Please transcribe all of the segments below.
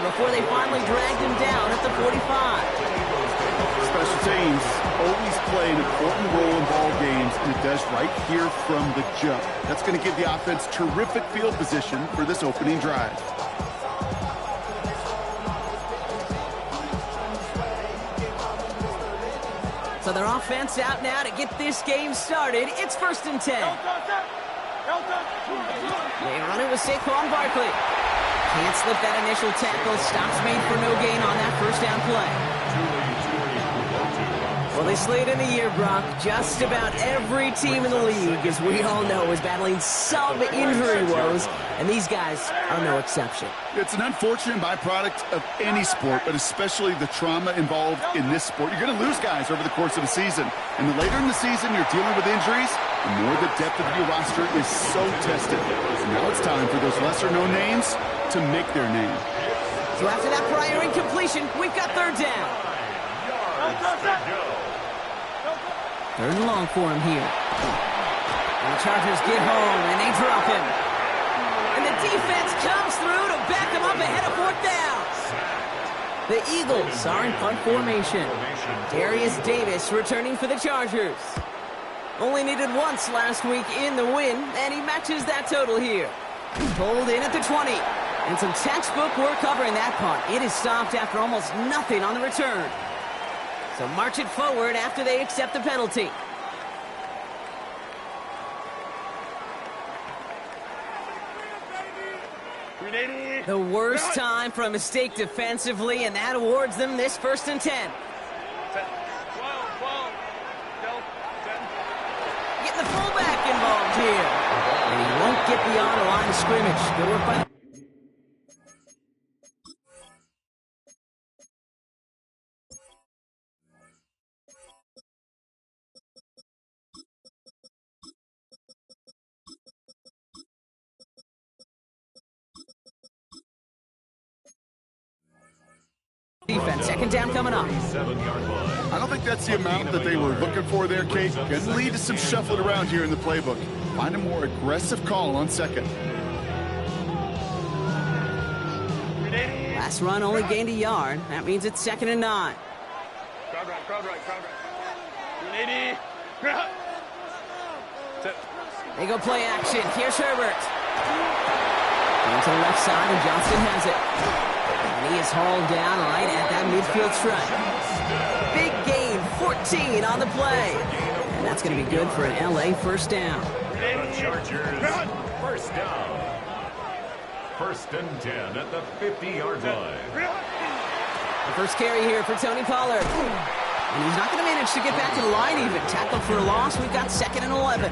before they finally dragged him down at the 45. Special teams always play an important role in ball games, and it does right here from the jump. That's going to give the offense terrific field position for this opening drive. So their offense out now to get this game started. It's 1st and 10. They run it with Saquon Barkley. Can't slip that initial tackle. Stops made for no gain on that first down play. Well, this late in the year, Brock, just about every team in the league, as we all know, is battling some injury woes, and these guys are no exception. It's an unfortunate byproduct of any sport, but especially the trauma involved in this sport. You're going to lose guys over the course of a season, and the later in the season you're dealing with injuries, the more the depth of your roster is so tested. And now it's time for those lesser-known names to make their name. So after that prior incompletion, we've got 3rd down. 3rd and long for him here. And the Chargers get home, and they drop him. And the defense comes through to back them up ahead of 4th down. The Eagles are in punt formation. Darius Davis returning for the Chargers. Only needed once last week in the win, and he matches that total here. Pulled in at the 20. And some textbook work covering that punt. It is stopped after almost nothing on the return. So march it forward after they accept the penalty. The worst time for a mistake defensively, and that awards them this 1st and 10. Getting the fullback involved here. And he won't get beyond the line of scrimmage. Good work by defense. 2nd down coming up. I don't think that's the amount that they were looking for there, Kate. Can lead to some shuffling around here in the playbook. Find a more aggressive call on 2nd. Last run only gained a yard. That means it's 2nd and 9. Crowd right. They go play action. Here's Herbert. Going to the left side, and Johnston has it. And he is hauled down right at that midfield stripe. Big gain, 14 on the play. And that's going to be good for an LA 1st down. The Chargers, 1st down. 1st and 10 at the 50-yard line. The first carry here for Tony Pollard. And he's not going to manage to get back to the line even. Tackled for a loss. We've got 2nd and 11.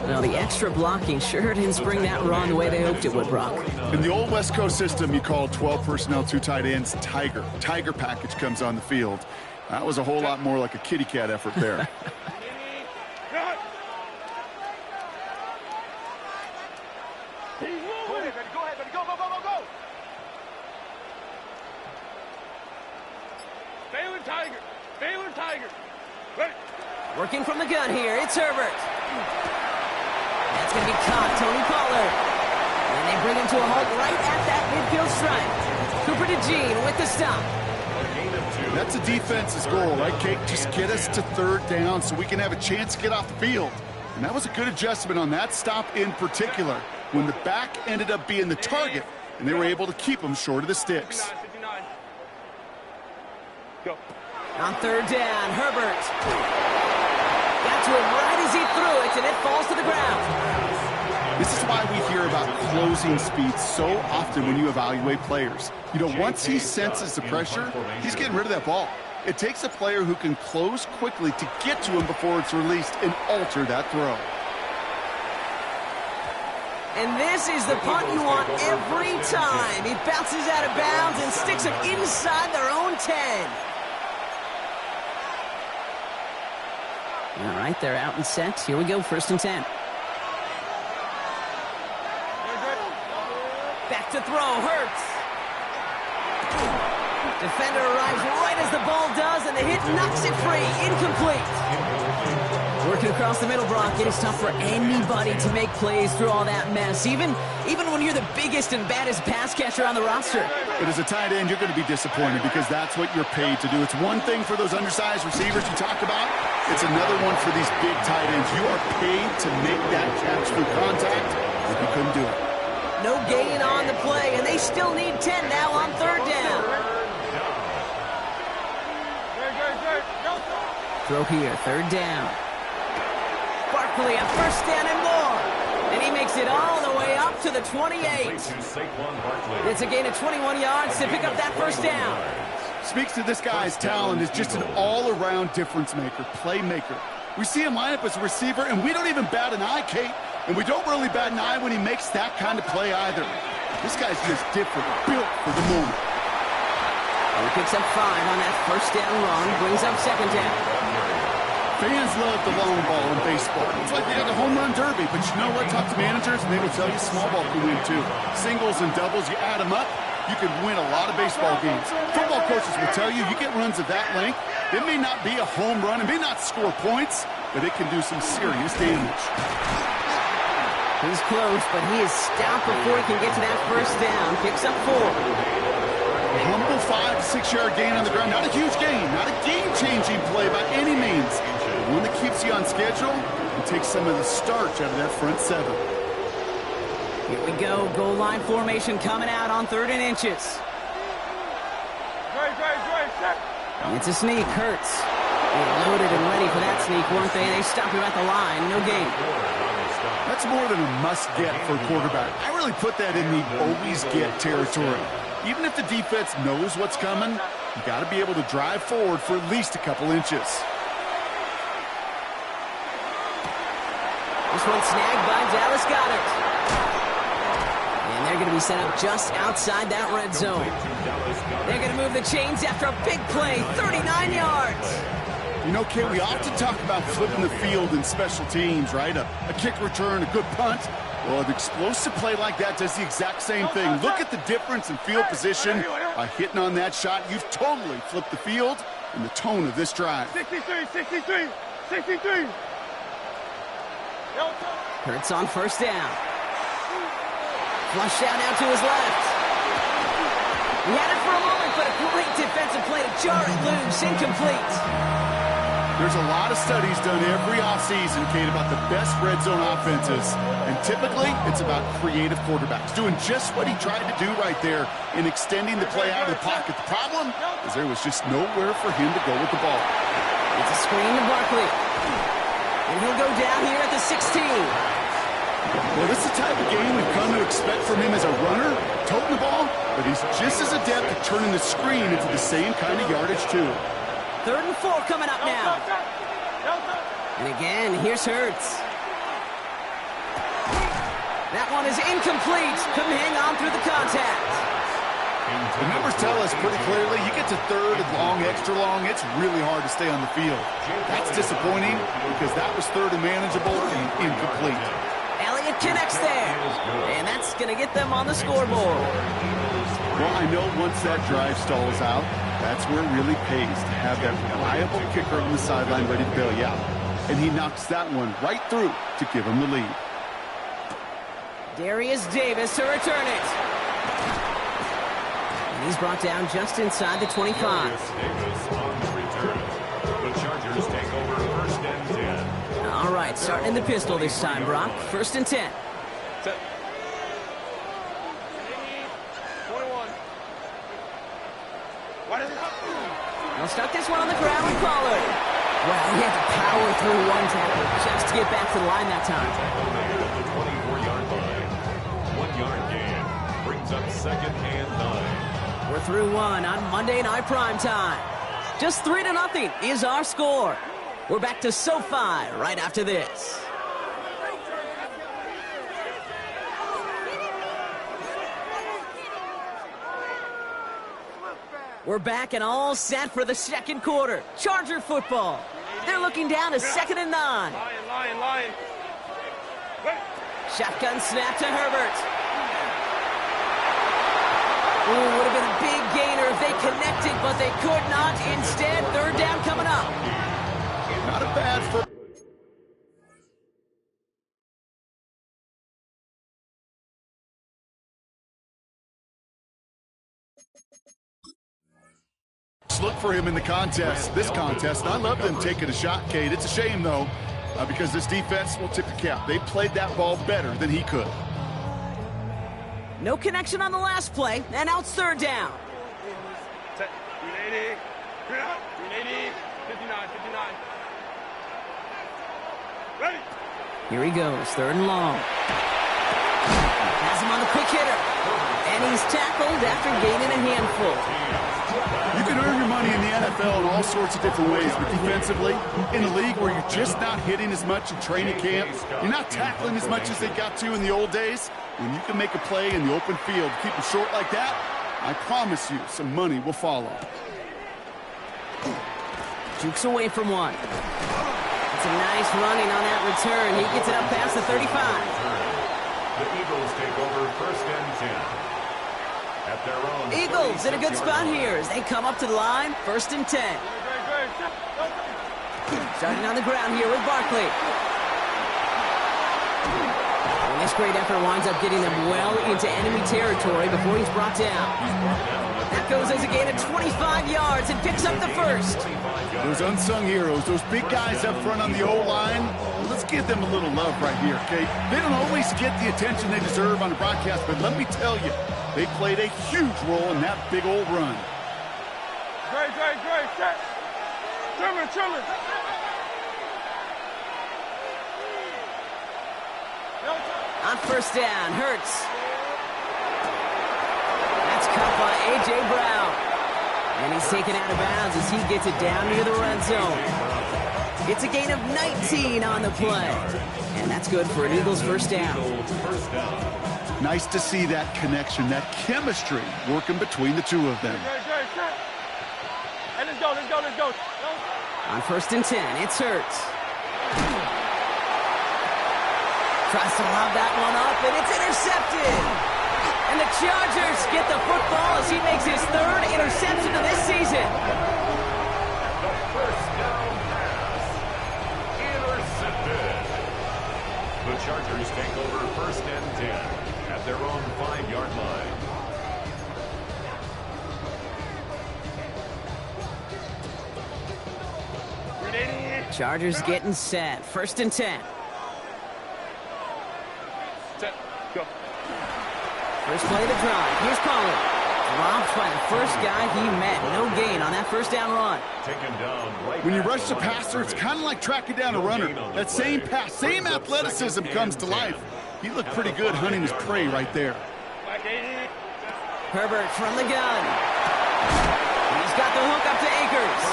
Well, the extra blocking sure didn't spring that run the way they hoped it would, Brock. In the old West Coast system, you call 12 personnel, 2 tight ends, Tiger. Tiger package comes on the field. That was a whole lot more like a kitty cat effort there. Baylor Tiger. Ready. Working from the gun here, it's Herbert. That's going to be caught, Tony Pollard. And they bring him to a halt right at that midfield stripe. Cooper DeJean with the stop. That's a defense's goal, right, Kate? Just get us to 3rd down so we can have a chance to get off the field. And that was a good adjustment on that stop in particular, when the back ended up being the target, and they were able to keep him short of the sticks. 59. Go. On 3rd down, Herbert. Got to him right as he threw it, and it falls to the ground. This is why we hear about closing speed so often when you evaluate players. You know, once he senses the pressure, he's getting rid of that ball. It takes a player who can close quickly to get to him before it's released and alter that throw. And this is the punt you want every time. He bounces out of bounds and sticks him inside their own 10. All right, they're out and set. Here we go, 1st and 10. Back to throw, Hurts. Defender arrives right as the ball does, and the hit knocks it free. Incomplete. Working across the middle, Brock. It is tough for anybody to make plays through all that mess. Even even when you're the biggest and baddest pass catcher on the roster. But as a tight end, you're going to be disappointed because that's what you're paid to do. It's one thing for those undersized receivers you talk about. It's another one for these big tight ends. You are paid to make that catch through contact, and you couldn't do it. No gain on the play, and they still need 10 now on third down. Throw here, third down. Barkley, a first down and more. And he makes it all the way up to the 28. It's a gain of 21 yards to pick up that first down. Speaks to this guy's talent as just an all-around difference maker, playmaker. We see him line up as a receiver, and we don't even bat an eye, Kate. And we don't really bat an eye when he makes that kind of play either. This guy's just different, built for the moment. He picks up 5 on that first down run, brings up second down. Fans love the long ball in baseball. It's like they got the home run derby, but you know what? Talk to managers, and they will tell you small ball can win too. Singles and doubles, you add them up, you can win a lot of baseball games. Football coaches will tell you, you get runs of that length, it may not be a home run, it may not score points, but it can do some serious damage. He's close, but he is stopped before he can get to that first down. Picks up 4. A humble 5 to 6 yard gain on the ground. Not a huge gain, not a game-changing play by any means. But one that keeps you on schedule and takes some of the starch out of that front 7. Here we go. Goal line formation coming out on 3rd and inches. It's a sneak. Hurts. They loaded and ready for that sneak, weren't they? They stop him at the line. No gain. That's more than a must-get for a quarterback. I really put that in the always-get territory. Even if the defense knows what's coming, you got to be able to drive forward for at least a couple inches. This one snagged by Dallas Goedert. And they're going to be set up just outside that red zone. They're going to move the chains after a big play, 39 yards. You know, Kate, we often talk about flipping the field in special teams, right? A kick return, a good punt. Well, an explosive play like that does the exact same thing. Look at the difference in field position. By hitting on that shot, you've totally flipped the field and the tone of this drive. 63. Hurts on first down. Flush out now to his left. He had it for a moment, but a great defensive play to jar it loose. Incomplete. There's a lot of studies done every offseason, Kate, about the best red zone offenses. And typically, it's about creative quarterbacks doing just what he tried to do right there in extending the play out of the pocket. The problem is there was just nowhere for him to go with the ball. It's a screen to Barkley. And he'll go down here at the 16. Well, this is the type of game we've come to expect from him as a runner, toting the ball, but he's just as adept at turning the screen into the same kind of yardage, too. 3rd and 4 coming up now. And again, here's Hurts. That one is incomplete. Couldn't hang on through the contact. The numbers tell us pretty clearly, you get to 3rd and long, extra long, it's really hard to stay on the field. That's disappointing because that was 3rd and manageable and incomplete. Elliott connects there. And that's going to get them on the scoreboard. Well, I know once that drive stalls out, that's where it really pays to have that reliable kicker on the sideline ready to bail you out. And he knocks that one right through to give him the lead. Darius Davis to return it. And he's brought down just inside the 25. Davis on the return. The Chargers take over 1st and 10. All right, starting in the pistol this time, Brock. 1st and 10. Set. 21. What is it? He'll stuck this one on the ground with Pollard. Well, he had to power through one tackle just to get back to the line that time. Tackle made at the 24-yard line. 1 yard gain brings up 2nd and 9. We're through 1 on Monday Night Primetime. Just 3-0 is our score. We're back to SoFi right after this. We're back and all set for the 2nd quarter. Charger football. They're looking down to 2nd and 9. Lion. Wait. Shotgun snap to Herbert. Ooh, would have been a big gainer if they connected, but they could not. Instead, 3rd down coming up. Not a bad first. best look for him in the contest, this contest. And I love them taking a shot, Kate. It's a shame, though, because this defense will tip your cap. They played that ball better than he could. No connection on the last play, and out third down. Set. 380. 380. 59. 59. Ready. Here he goes, third and long. Has him on the quick hitter. And he's tackled after gaining a handful. You can earn your money in the NFL in all sorts of different ways, but defensively, in a league where you're just not hitting as much in training camp, you're not tackling as much as they got to in the old days, when you can make a play in the open field, keep them short like that, I promise you some money will follow. Jukes away from one. It's a nice running on that return. He gets it up past the 35. The Eagles take over first and 10. At their own Eagles in a good spot here as they come up to the line, first and 10. Starting on the ground here with Barkley. And this great effort winds up getting them well into enemy territory before he's brought down. That goes as a gain of 25 yards and picks up the first. Those unsung heroes, those big guys up front on the O-line, let's give them a little love right here, okay? They don't always get the attention they deserve on the broadcast, but let me tell you, they played a huge role in that big old run. Great. Set. Trimmer. On first down, Hurts. That's caught by A.J. Brown. And he's taken out of bounds as he gets it down near the red zone. It's a gain of 19 on the play. And that's good for an Eagles first down. Nice to see that connection, that chemistry working between the two of them. Hey, let's go. On first and 10, it's Hurts. Tries to lob that one up, and it's intercepted. And the Chargers get the football as he makes his third interception of this season. The first down pass. Intercepted. The Chargers take over first and 10 at their own 5-yard line. Chargers getting set. First and 10. Set. Go. First play of the drive. Here's Pollard. Dropped by the first guy he met. No gain on that first down run. Take him down right When you back rush the to the line of passer, it's scrimmage. kind of like tracking down a runner. That same pass, same athleticism comes to life. He looked pretty good hunting his prey right there. Back 80. Herbert from the gun. He's got the hook up to Akers.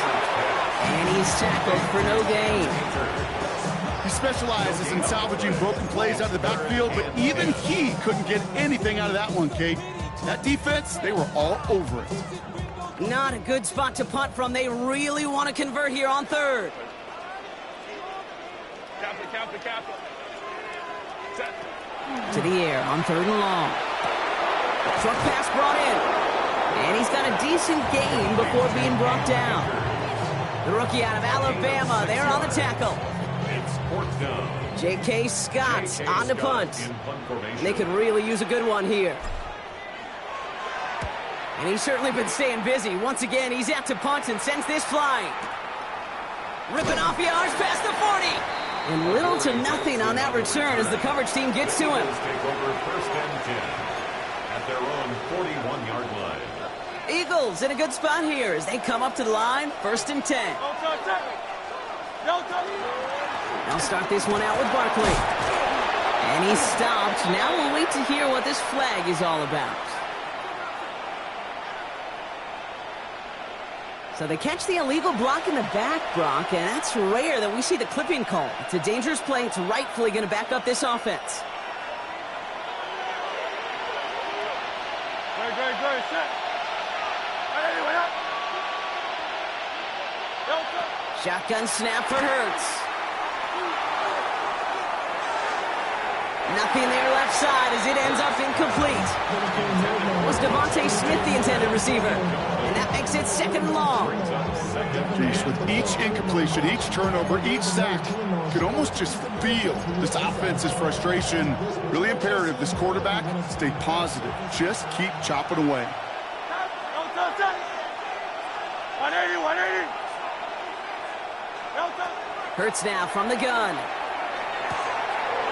And he's tackled for no gain. He specializes in salvaging broken plays out of the backfield, but even he couldn't get anything out of that one, Kate. That defense, they were all over it. Not a good spot to punt from. They really want to convert here on third. Captain. Set. To the air on third and long. Short pass brought in. And he's got a decent gain before being brought down. The rookie out of Alabama there on the tackle. It's fourth down. J.K. Scott on the punt. In punt formation. They could really use a good one here. And he's certainly been staying busy. Once again, he's out to punt and sends this flying. Ripping off yards past the 40. And little to nothing on that return as the coverage team gets to him. Eagles take over first and 10 at their own 41-yard line. Eagles in a good spot here as they come up to the line, first and 10. They'll start this one out with Barkley. And he's stopped. Now we'll wait to hear what this flag is all about. So they catch the illegal block in the back, Brock, and that's rare that we see the clipping call. It's a dangerous play. It's rightfully going to back up this offense. Great. Set. Shotgun snap for Hurts. Nothing there left side as it ends up incomplete. Was Devontae Smith the intended receiver? And that makes it second and long. Jeez, with each incompletion, each turnover, each sack, you could almost just feel this offense's frustration. Really imperative, this quarterback, stay positive. Just keep chopping away. 180, 180. Hurts now from the gun.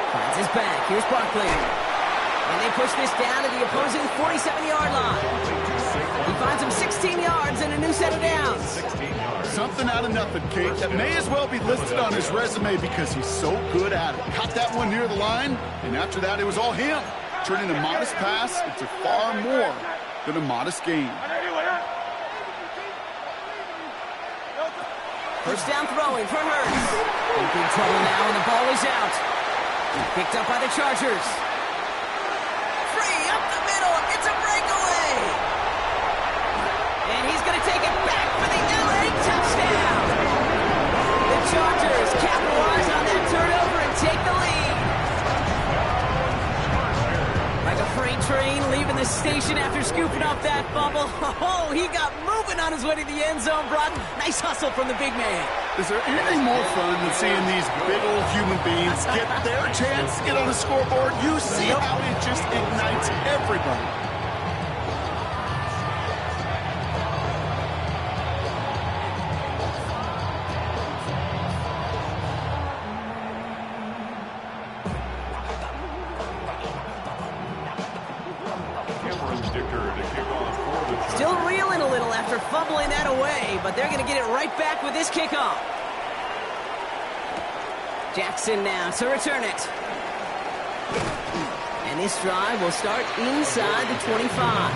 Finds his back. Here's Barkley. And they push this down to the opposing 47-yard line. He finds him 16 yards and a new set of downs. Something out of nothing, Kate. That may as well be listed on his resume because he's so good at it. Caught that one near the line, and after that, it was all him. Turning a modest pass into far more than a modest gain. First down throwing for Hurts. In big trouble now, and the ball is out. Picked up by the Chargers. Free up the middle. It's a breakaway. And he's going to take it back for the LA touchdown. The Chargers capitalize on that turnover and take the lead. Like a freight train leaving the station after scooping up that fumble. Oh, he got moving on his way to the end zone, Brock. Nice hustle from the big man. Is there anything more fun than seeing these big old human beings get their chance to get on the scoreboard? You see how it just ignites everybody. Still reeling a little after fumbling that away, but they're going to get it right back with this kickoff. Jackson now to return it. And this drive will start inside the 25.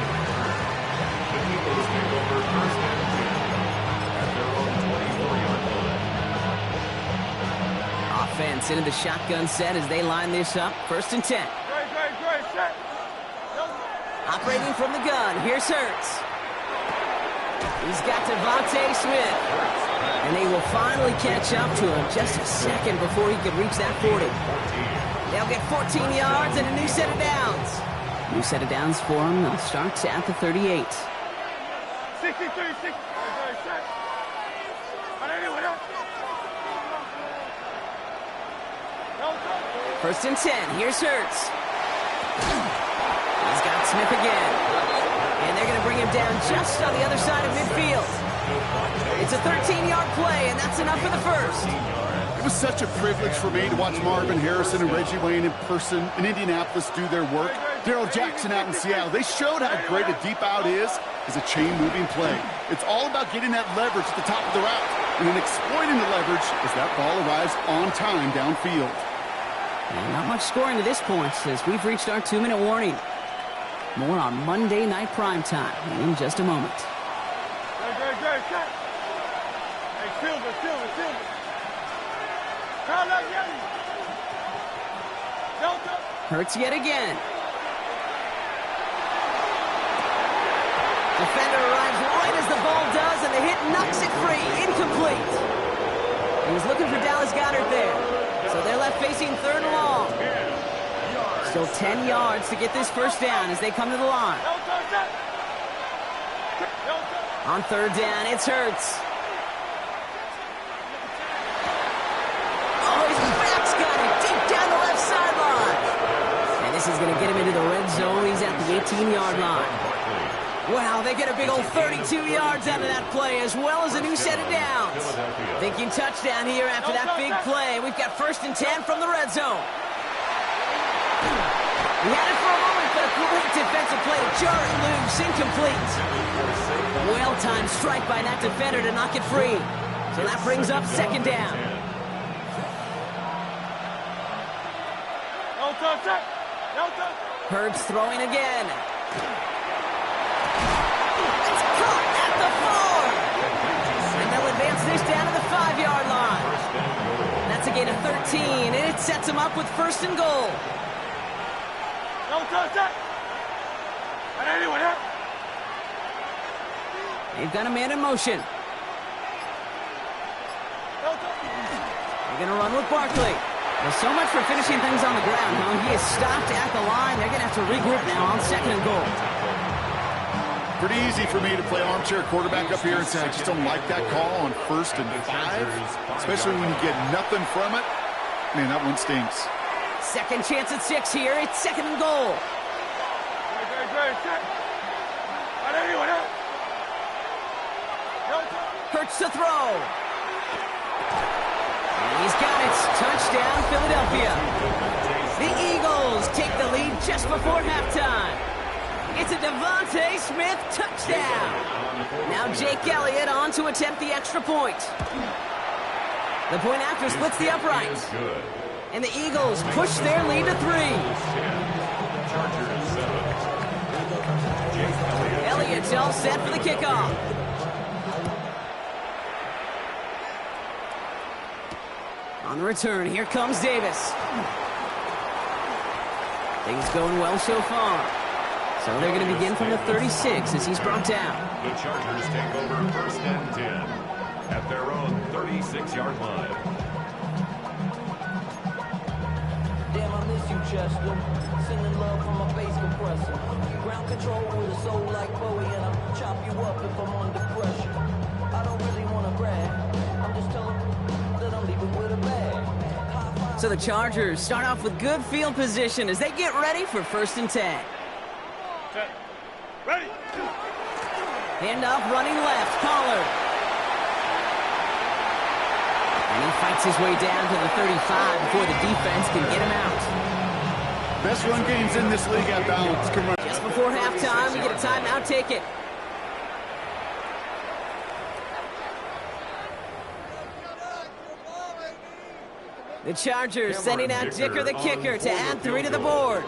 Offense into the shotgun set as they line this up. First and 10. Operating from the gun, here's Hurts. He's got Devontae Smith. And they will finally catch up to him just a second before he can reach that 40. They'll get 14 yards and a new set of downs. New set of downs for him starts at the 38. 63, 6. First and 10, here's Hurts. He's got Smith again. And they're going to bring him down just on the other side of midfield. It's a 13-yard play, and that's enough for the first. It was such a privilege for me to watch Marvin Harrison and Reggie Wayne in person in Indianapolis do their work. Darrell Jackson out in Seattle. They showed how great a deep out is as a chain-moving play. It's all about getting that leverage at the top of the route and then exploiting the leverage as that ball arrives on time downfield. And not much scoring to this point as we've reached our 2-minute warning. More on Monday Night Primetime in just a moment. Hurts yet again. Defender arrives right as the ball does, and the hit knocks it free. Incomplete. He was looking for Dallas Goedert there. So they're left facing third and long. Still 10 yards to get this first down as they come to the line. On third down, it's Hurts. Oh, his back's got it deep down the left sideline. And this is going to get him into the red zone. He's at the 18-yard line. Wow, they get a big old 32 yards out of that play, as well as a new set of downs. Thinking touchdown here after that big play. We've got first and 10 from the red zone. He had it for a moment, but a great defensive play to jar it loose, incomplete. Well-timed strike by that defender to knock it free. So that brings up second down. Hurts throwing again. It's caught at the 4. And they'll advance this down to the 5-yard line. That's a gain of 13, and it sets them up with first and goal. They've got a man in motion. They're going to run with Barkley. Well, so much for finishing things on the ground, huh? He is stopped at the line. They're going to have to regroup now on second and goal. Pretty easy for me to play armchair quarterback up here and say I just don't like that call on 1st and 5, especially when you get nothing from it. Man, that one stinks. Second chance at 6 here. It's second and goal. perched to throw. And he's got it. Touchdown, Philadelphia. The Eagles take the lead just before halftime. It's a Devontae Smith touchdown. Now Jake Elliott on to attempt the extra point. The point after splits the uprights. And the Eagles push their lead to 3. Elliott's all set for the kickoff. On the return, here comes Davis. Things going well so far. So they're going to begin from the 36 as he's brought down. The Chargers take over first and 10 at their own 36-yard line. Damn, I miss you, Chester. Sending love from my bass compressor. Ground control with a soul like Bowie, and I'll chop you up if I'm under pressure. I don't really want to brag. I'm just telling that I'm leaving with a bag. So the Chargers start off with good field position as they get ready for first and 10. Set. Ready. Handoff running left, Pollard. And he fights his way down to the 35 before the defense can get him out. Best run games in this league at balance. Can run. Just before halftime, we get a timeout ticket. The Chargers sending out Dicker the kicker to add 3 to the board.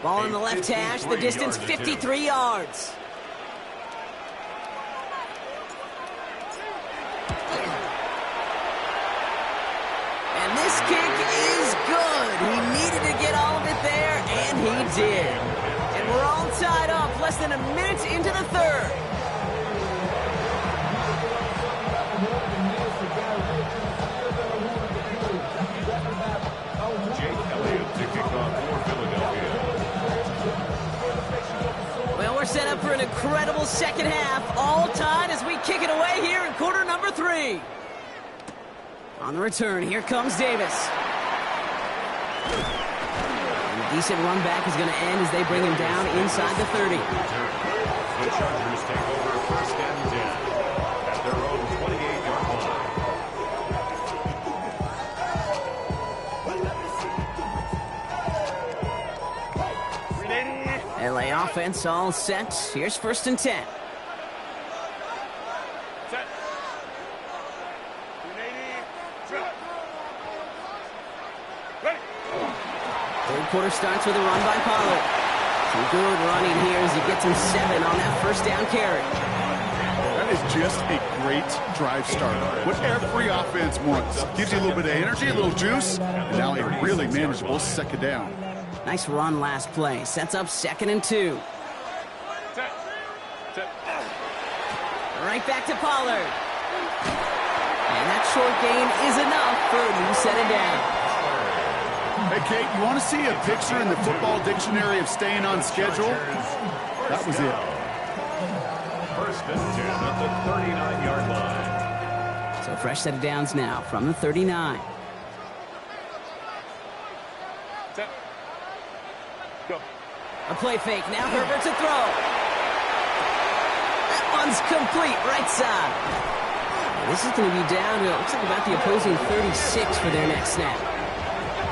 Ball on the left hash, the distance 53 yards. And this kick is good. He needed to get all of it there, and he did. And we're all tied up, less than a minute into the third. Well, we're set up for an incredible second half, all tied as we kick it away here in quarter number 3. On the return, here comes Davis. And a decent run back is going to end as they bring him down inside the 30. The Chargers take over first and 10 at their own 28-yard line. LA offense all set. Here's first and 10. Set. 380. Set. Ready. Third quarter starts with a run by Pollard. Some good running here as he gets him 7 on that first down carry. That is just a great drive start. What every offense wants. Gives you a little bit of energy, a little juice, and now a really manageable second down. Nice run last play. Sets up 2nd and 2. Set. Set. Right back to Pollard. And that short gain is enough for a new set of down. Hey, Kate, you want to see a picture in the football dictionary of staying on schedule? That was it. First and 10 at the 39-yard line. So fresh set of downs now from the 39. Set. Go. A play fake. Now Herbert to throw. That one's complete. Right side. This is going to be down to, it looks like about the opposing 36 for their next snap.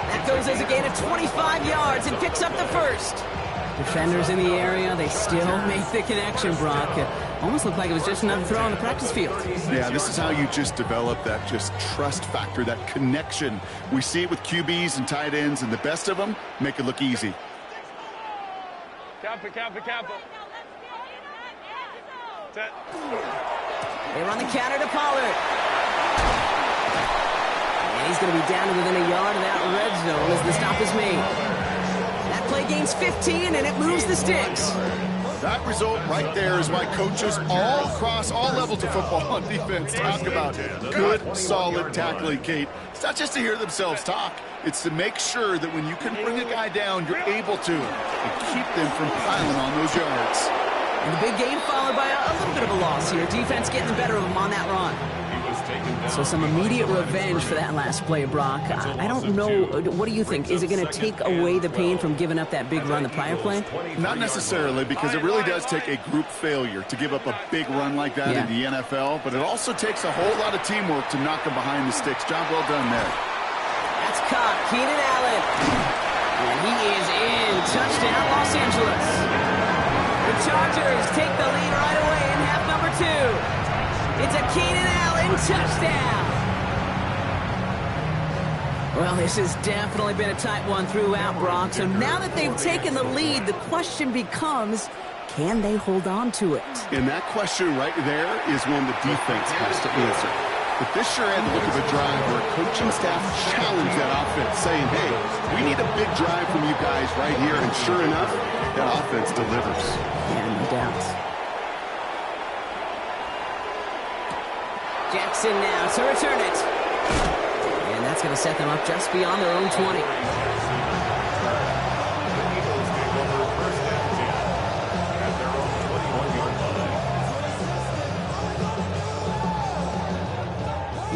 That goes as a gain of 25 yards and picks up the first. Defenders in the area, they still make the connection, Brock. It almost looked like it was just another throw on the practice field. Yeah, this is how you just develop that just trust factor, that connection. We see it with QBs and tight ends, and the best of them make it look easy. Kappa, kappa, kappa. Set. They run the counter to Pollard. And he's going to be down to within a yard of that red zone as the stop is made. That play gains 15, and it moves the sticks. That result right there is why coaches all across all levels of football on defense talk about good, solid tackling, Kate. It's not just to hear themselves talk. It's to make sure that when you can bring a guy down, you're able to and keep them from piling on those yards. And the big gain followed by a little bit of a loss here. Defense getting the better of him on that run. He was So some immediate revenge for that last play, Brock. I don't know. What do you think? Is it going to take away the pain from giving up that big run the prior play? Not necessarily, because it really does take a group failure to give up a big run like that in the NFL, but it also takes a whole lot of teamwork to knock them behind the sticks. Job well done there. That's caught. Keenan Allen. And he is in. Touchdown, Los Angeles. The Chargers take the lead right away in half number 2. It's a Keenan Allen touchdown. Well, this has definitely been a tight one throughout, Brock. So now that they've taken the lead, the question becomes, can they hold on to it? And that question right there is one the defense has to answer. But this sure had the look of a drive where a coaching staff challenged that offense, saying, hey, we need a big drive from you guys right here. And sure enough, that offense delivers. Yeah, no doubt. Jackson now to return it. And that's going to set them up just beyond their own 20.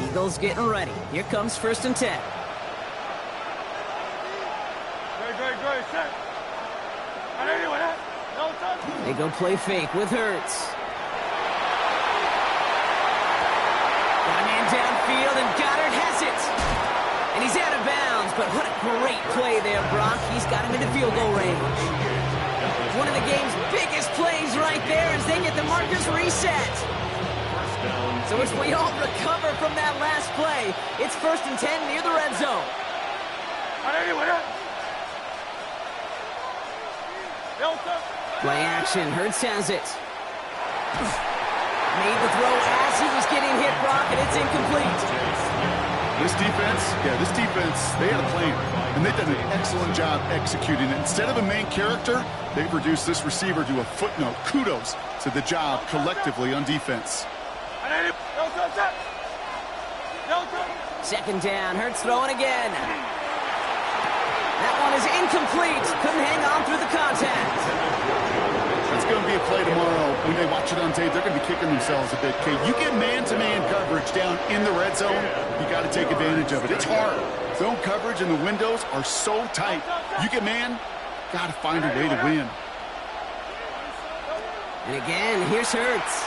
Eagles getting ready. Here comes 1st and 10. They go play fake with Hurts. Downfield, and Goddard has it. And he's out of bounds, but what a great play there, Brock. He's got him into field goal range. One of the game's biggest plays right there as they get the markers reset. So as we all recover from that last play, it's 1st and 10 near the red zone. Play action, Hurts has it. Made the throw as he was getting hit, Brock, and it's incomplete. This defense, they had a plan, and they've done an excellent job executing it. Instead of a main character, they've reduced this receiver to a footnote. Kudos to the job collectively on defense. 2nd down, Hurts throwing again. That one is incomplete. Couldn't hang on through the contact. That's going to be a play tomorrow. When they watch it on tape, they're going to be kicking themselves a bit. Okay, you get man-to-man coverage down in the red zone, you got to take advantage of it. It's hard. Zone coverage and the windows are so tight. You get man, got to find a way to win. And again, here's Hurts.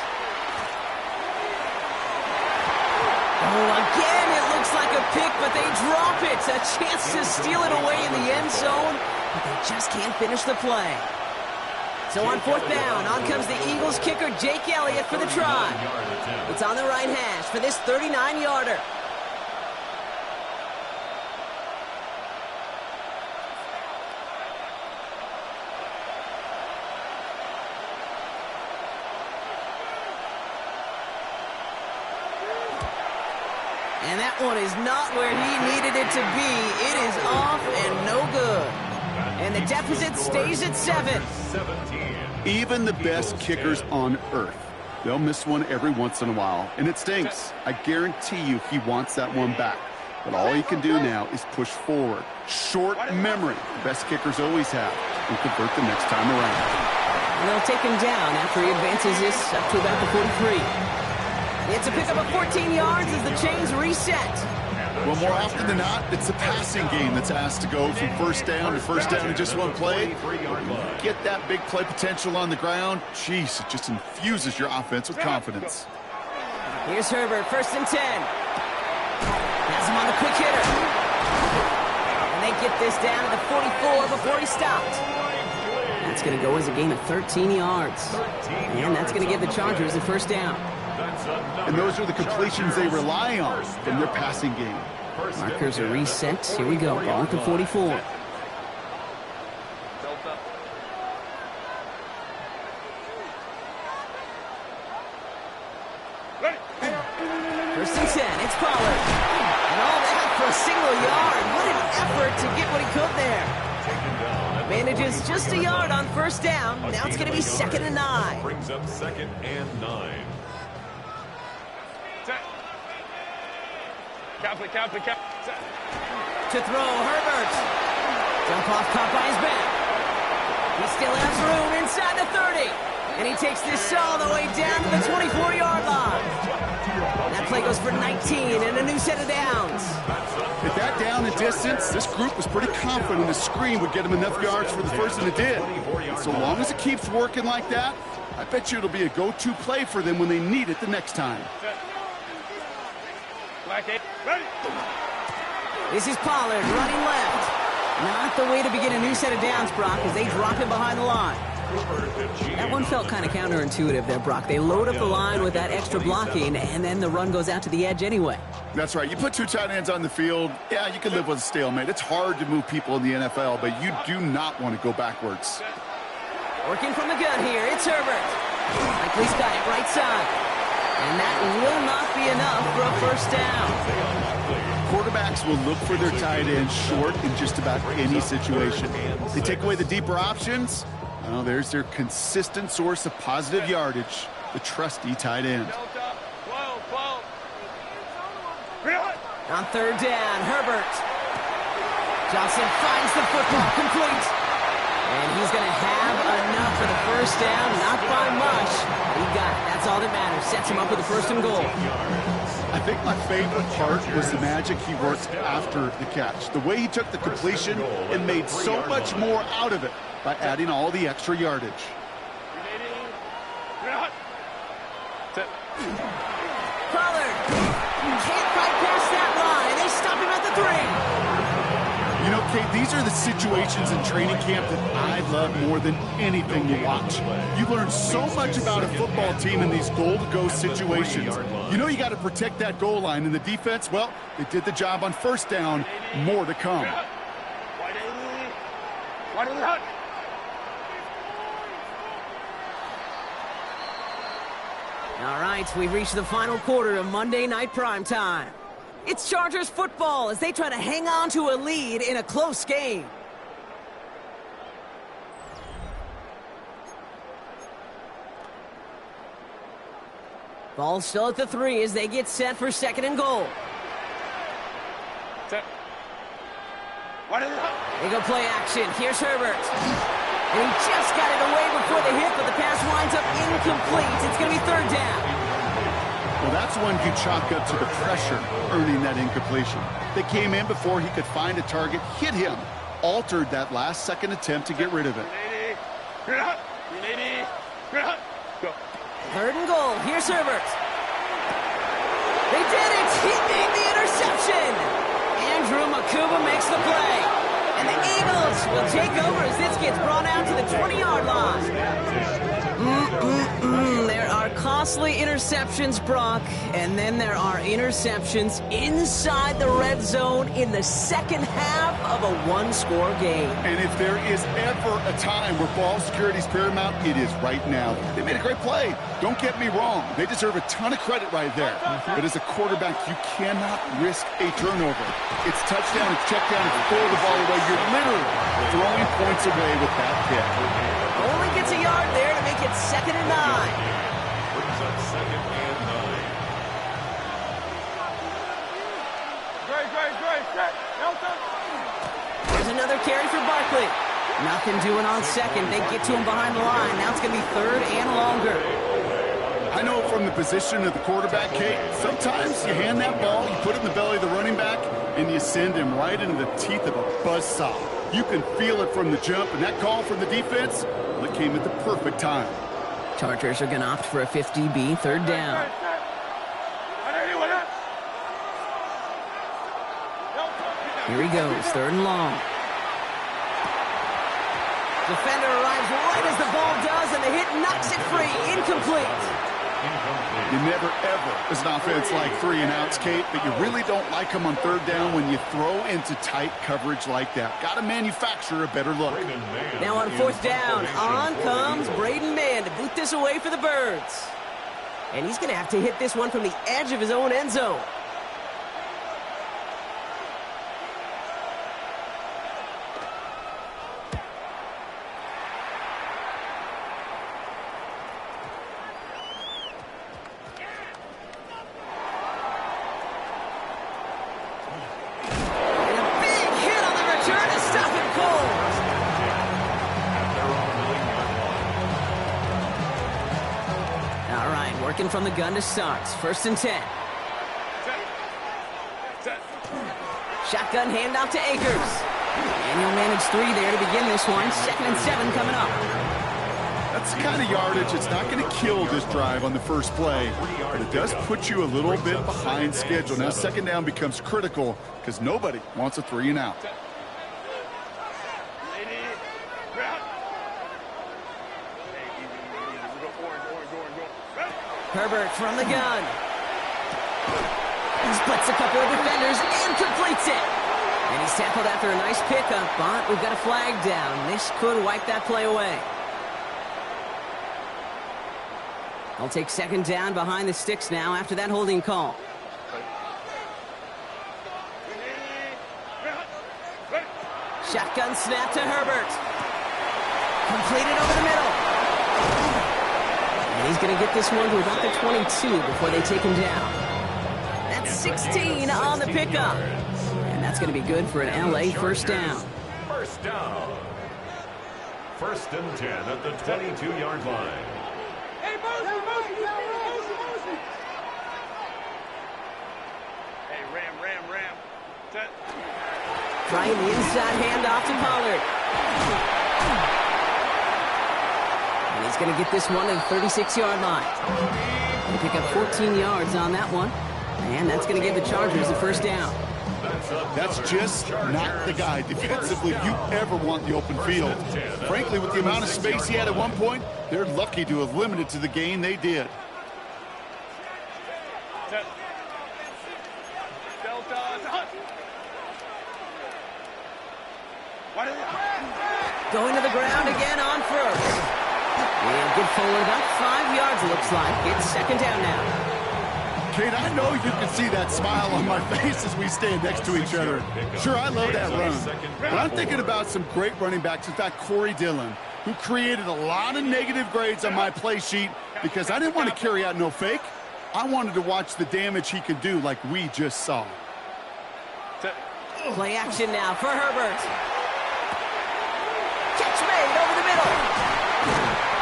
Oh, again, it looks like a pick, but they drop it. A chance to steal it away in the end zone, but they just can't finish the play. So on 4th down, on comes the Eagles kicker, Jake Elliott, for the try. It's on the right hash for this 39-yarder. And that one is not where he needed it to be. It is off and no good. And the deficit stays at 7. Even the best kickers on earth, they'll miss one every once in a while, and it stinks. I guarantee you he wants that one back. But all he can do now is push forward. Short memory, the best kickers always have, and convert the next time around. And they'll take him down after he advances this up to about the 43. It's a pickup of 14 yards as the chains reset. Well, more often than not, it's the passing game that's asked to go from 1st down to 1st down in just one play. Get that big play potential on the ground. Jeez, it just infuses your offense with confidence. Here's Herbert, 1st and 10. Has him on the quick hitter. And they get this down to the 44 before he stopped. That's going to go as a gain of 13 yards. And that's going to give the Chargers the 1st down. And those are the completions they rely on from their passing game. Markers are reset. Here we go. Ball at the 44. First and 10. It's Pollard. And all that for a single yard. What an effort to get what he could there. Manages just a yard on 1st down. Now it's going to be 2nd and 9. Brings up 2nd and 9. To throw, Herbert. Jump off, caught by his back. He still has room inside the 30. And he takes this all the way down to the 24-yard line. That play goes for 19 and a new set of downs. At that down and distance, this group was pretty confident the screen would get them enough yards for the first, and it did. And so long as it keeps working like that, I bet you it'll be a go-to play for them when they need it the next time. Black 8. Ready. This is Pollard running left. Not the way to begin a new set of downs, Brock, as they drop him behind the line. That one felt kind of counterintuitive there, Brock. They load up the line with that extra blocking, and then the run goes out to the edge anyway. That's right. You put two tight ends on the field, yeah, you can live with a stalemate. It's hard to move people in the NFL, but you do not want to go backwards. Working from the gun here, it's Herbert. Likely's got it right side. And that will not be enough for a first down. Quarterbacks will look for their tight end short in just about any situation. They take away the deeper options. Well, there's their consistent source of positive yardage, the trusty tight end. On third down, Herbert. Johnson finds the football complete. And he's going to have enough for the first down, not by much. He got it. That's all that matters. Sets him up with a first and goal. I think my favorite part was the magic he worked after the catch. The way he took the completion and made so much more out of it by adding all the extra yardage. Pollard can't quite pass that line. They stop him at the 3. You know, Kate, these are the situations in training camp that I love more than anything to watch. You learn so much about a football team in these goal-to-go situations. You know you got to protect that goal line, and the defense, well, they did the job on first down. More to come. All right, we've reached the final quarter of Monday Night Primetime. It's Chargers football as they try to hang on to a lead in a close game. Ball still at the 3 as they get set for second and goal. Set. They go play action. Here's Herbert. And he just got it away before the hit, but the pass winds up incomplete. It's going to be third down. Well, that's one you chalk up to the pressure earning that incompletion. They came in before he could find a target, hit him, altered that last-second attempt to get rid of it. Third and goal. Here's Herbert. They did it. He made the interception. Andrew Makuba makes the play. And the Eagles will take over as this gets brought out to the 20-yard line. There are costly interceptions, Brock, and then there are interceptions inside the red zone in the second half of a one-score game. And if there is ever a time where ball security is paramount, it is right now. They made a great play. Don't get me wrong. They deserve a ton of credit right there. But as a quarterback, you cannot risk a turnover. It's touchdown, it's check down, it's throw the ball away. You're literally throwing points away with that pick. Only gets a yard there to make it 2nd and 9. Brings up 2nd and 9. There's another carry for Barkley. Nothing doing on second. They get to him behind the line. Now it's going to be third and longer. I know from the position of the quarterback, Kate, sometimes you hand that ball, you put it in the belly of the running back, and you send him right into the teeth of a buzzsaw. You can feel it from the jump, and that call from the defense, well, it came at the perfect time. Chargers are going to opt for a 50-B, third down. Here he goes, third and long. Defender arrives right as the ball does, and the hit knocks it free. Incomplete. You never, ever, as an offense, like 3-and-outs, Kate, but you really don't like them on third down when you throw into tight coverage like that. Got to manufacture a better look. Now on fourth down, on comes Braden Mann to boot this away for the Birds. And he's going to have to hit this one from the edge of his own end zone. From the gun to start. 1st and 10. Shotgun handoff to Akers. And he'll manage 3 there to begin this one. 2nd and 7 coming up. That's the kind of yardage it's not going to kill this drive on the first play, but it does put you a little bit behind schedule. Now 2nd down becomes critical because nobody wants a 3 and out. Herbert from the gun. He splits a couple of defenders and completes it. And he's tackled after a nice pickup, but we've got a flag down. This could wipe that play away. I'll take 2nd down behind the sticks now after that holding call. Shotgun snap to Herbert. Completed over the middle. And he's going to get this one to about the 22 before they take him down. That's 16 on the pickup. And that's going to be good for an LA first down. First down. 1st and 10 at the 22-yard line. Hey, Mosey! Hey, Ram. Set. Trying the inside handoff to Pollard. And he's going to get this one to the 36-yard line. They pick up 14 yards on that one. And that's going to give the Chargers a first down. That's just not the guy defensively you ever want in the open field. Frankly, with the amount of space he had at one point, they're lucky to have limited to the gain they did. Set. Delta. Going to the ground again on first. And good forward about 5 yards, looks like. It's 2nd down now. Kate, I know you can see that smile on my face as we stand next to each other. Sure, I love that run. But I'm thinking about some great running backs. In fact, Corey Dillon, who created a lot of negative grades on my play sheet because I didn't want to carry out no fake. I wanted to watch the damage he could do like we just saw. Play action now for Herbert. Catch made over the middle.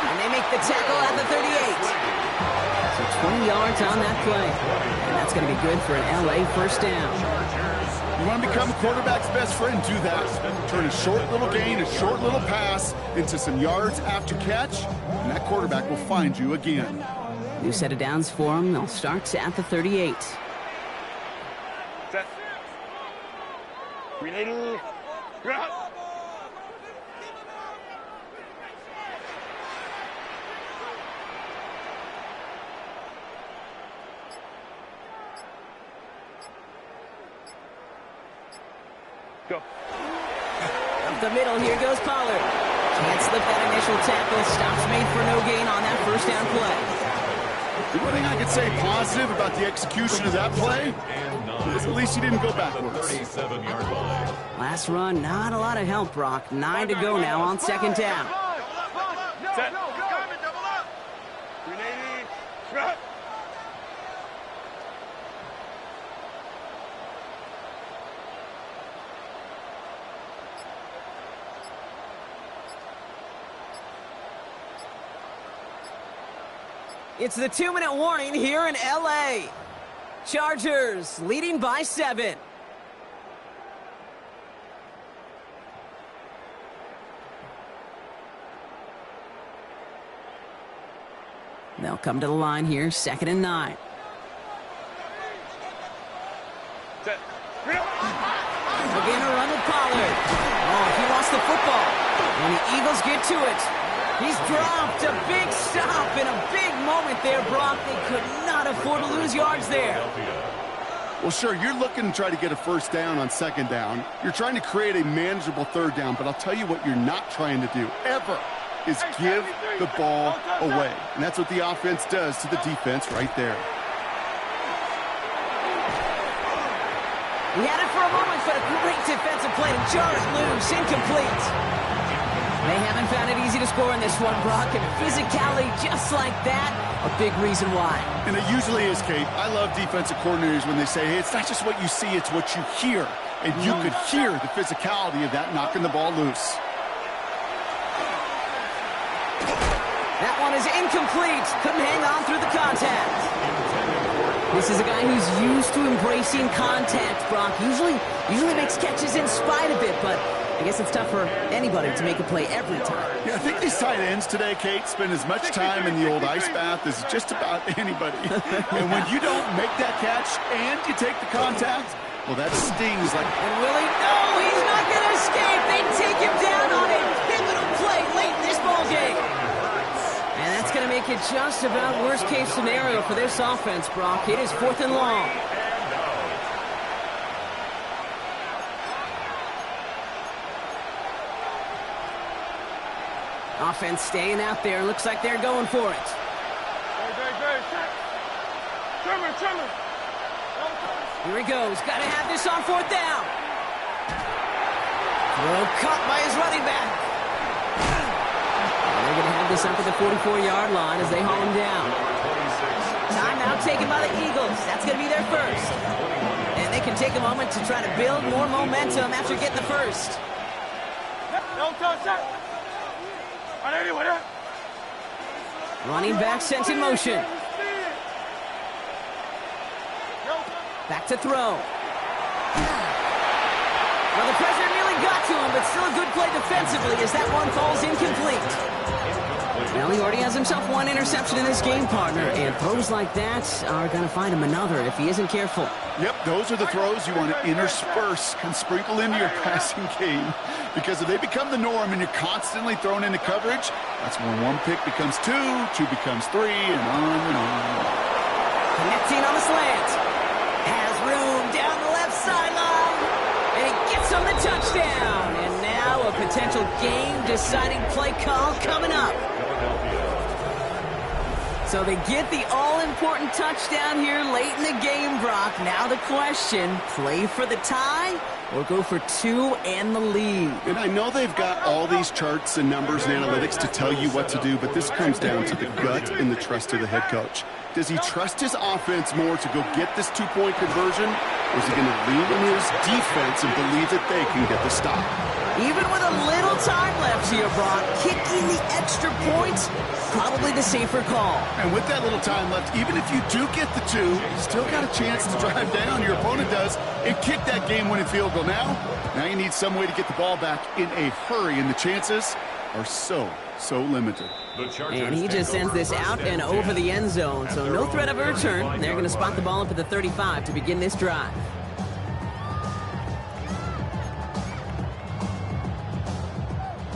And they make the tackle at the 38. So 20 yards on that play. And that's going to be good for an LA first down. You want to become a quarterback's best friend, do that. Turn a short little gain, a short little pass into some yards after catch, and that quarterback will find you again. New set of downs for him. They'll start at the 38. Set. Grenade. Go. Up the middle, here goes Pollard. Can't slip that initial tackle. Stops made for no gain on that first down play. The one thing I could say positive about the execution of that play is at least he didn't go backwards. 37-yard line. Last run, not a lot of help, Brock. 9 to go now on 2nd down. Set. Grenade. It's the 2-minute warning here in LA. Chargers leading by 7. They'll come to the line here, 2nd and 9. Set. Again, a run with Pollard. Oh, he lost the football. And the Eagles get to it. He's dropped a big stop in a big moment there, Brock. They could not afford to lose yards there. Well, sure, you're looking to try to get a first down on 2nd down. You're trying to create a manageable 3rd down, but I'll tell you what you're not trying to do, ever, is give the ball away. And that's what the offense does to the defense right there. He had it for a moment, but a great defensive play to jar it loose, incomplete. They haven't found it easy to score in this one, Brock, and physicality just like that, a big reason why. And it usually is, Kate. I love defensive coordinators when they say, hey, it's not just what you see, it's what you hear. And you could hear the physicality of that knocking the ball loose. That one is incomplete. Couldn't hang on through the contact. This is a guy who's used to embracing contact, Brock. Usually makes catches in spite of it, but I guess it's tough for anybody to make a play every time. Yeah, I think these tight ends today, Kate, spend as much time in the old ice bath as just about anybody. And when you don't make that catch and you take the contact, well, that stings like... And Willie, no, he's not going to escape. They take him down on a pivotal play late in this ballgame. And that's going to make it just about worst-case scenario for this offense, Brock. It is 4th and long. Offense staying out there. Looks like they're going for it. Here he goes. Got to have this on 4th down. Throw caught by his running back. And they're going to have this up at the 44-yard line as they haul him down. Timeout taken by the Eagles. That's going to be their first. And they can take a moment to try to build more momentum after getting the first. Running back sent in motion. Back to throw. Well, the pressure nearly got to him, but still a good play defensively as that one falls incomplete. Well, he already has himself one interception in this game, partner, and throws like that are going to find him another if he isn't careful. Yep, those are the throws you want to intersperse and sprinkle into your passing game, because if they become the norm and you're constantly thrown into coverage, that's when one pick becomes two becomes three, and on and on. Connecting on the slant. Has room down the left sideline, and he gets on the touchdown. And now a potential game-deciding play call coming up. So they get the all-important touchdown here late in the game, Brock. Now the question, play for the tie or go for two and the lead? And I know they've got all these charts and numbers and analytics to tell you what to do, but this comes down to the gut and the trust of the head coach. Does he trust his offense more to go get this two-point conversion, or is he going to lean in his defense and believe that they can get the stop? Even with a little time left here, Brock, kicking the extra points, probably the safer call. And with that little time left, even if you do get the two, you still got a chance to drive down, your opponent does, and kick that game-winning field goal. Now you need some way to get the ball back in a hurry, and the chances are so limited. And he just sends this out and over the end zone, so no threat of a return. They're going to spot the ball up at the 35 to begin this drive.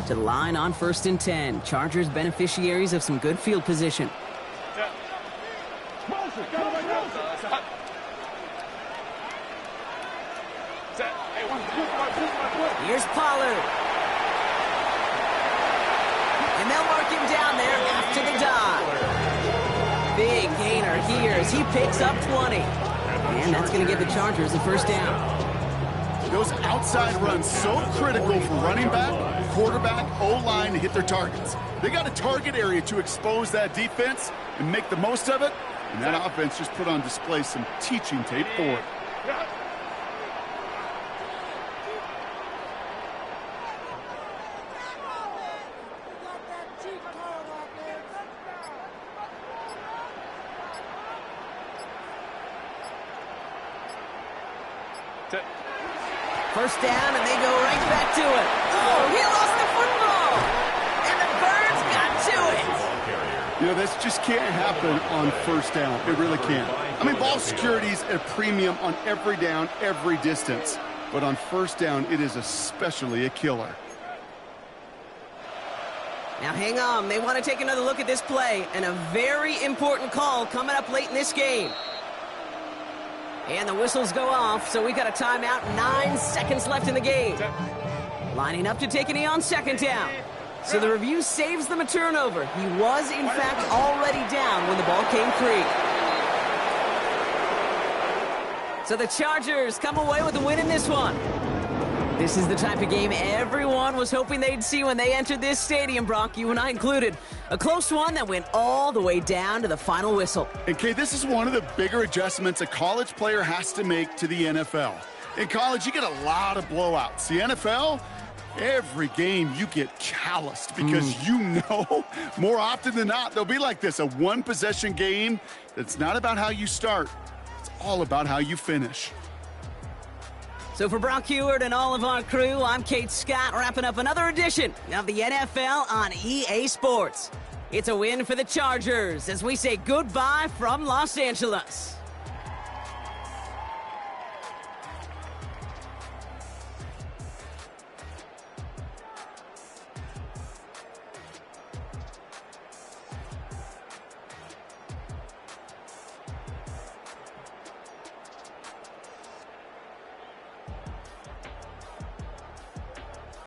To the line on 1st and 10. Chargers beneficiaries of some good field position. Here's Pollard. And they'll mark him down there after the dive. Big gainer here as he picks up 20. And that's going to give the Chargers a first down. Those outside runs so critical for running back, quarterback, O-line to hit their targets. They got a target area to expose that defense and make the most of it. And that offense just put on display some teaching tape for it. First down, and they go right back to it. Oh, he lost the football! And the Birds got to it! You know, this just can't happen on first down. It really can't. I mean, ball security's at a premium on every down, every distance. But on first down, it is especially a killer. Now, hang on. They want to take another look at this play, and a very important call coming up late in this game. And the whistles go off, so we got a timeout. 9 seconds left in the game. Lining up to take a knee on 2nd down. So the review saves them a turnover. He was, in fact, already down when the ball came free. So the Chargers come away with a win in this one. This is the type of game everyone was hoping they'd see when they entered this stadium, Brock, you and I included. A close one that went all the way down to the final whistle. And, Kay, this is one of the bigger adjustments a college player has to make to the NFL. In college, you get a lot of blowouts. The NFL, every game you get calloused because you know more often than not they'll be like this, a one-possession game that's not about how you start. It's all about how you finish. So for Brock Heward and all of our crew, I'm Kate Scott, wrapping up another edition of the NFL on EA Sports. It's a win for the Chargers as we say goodbye from Los Angeles.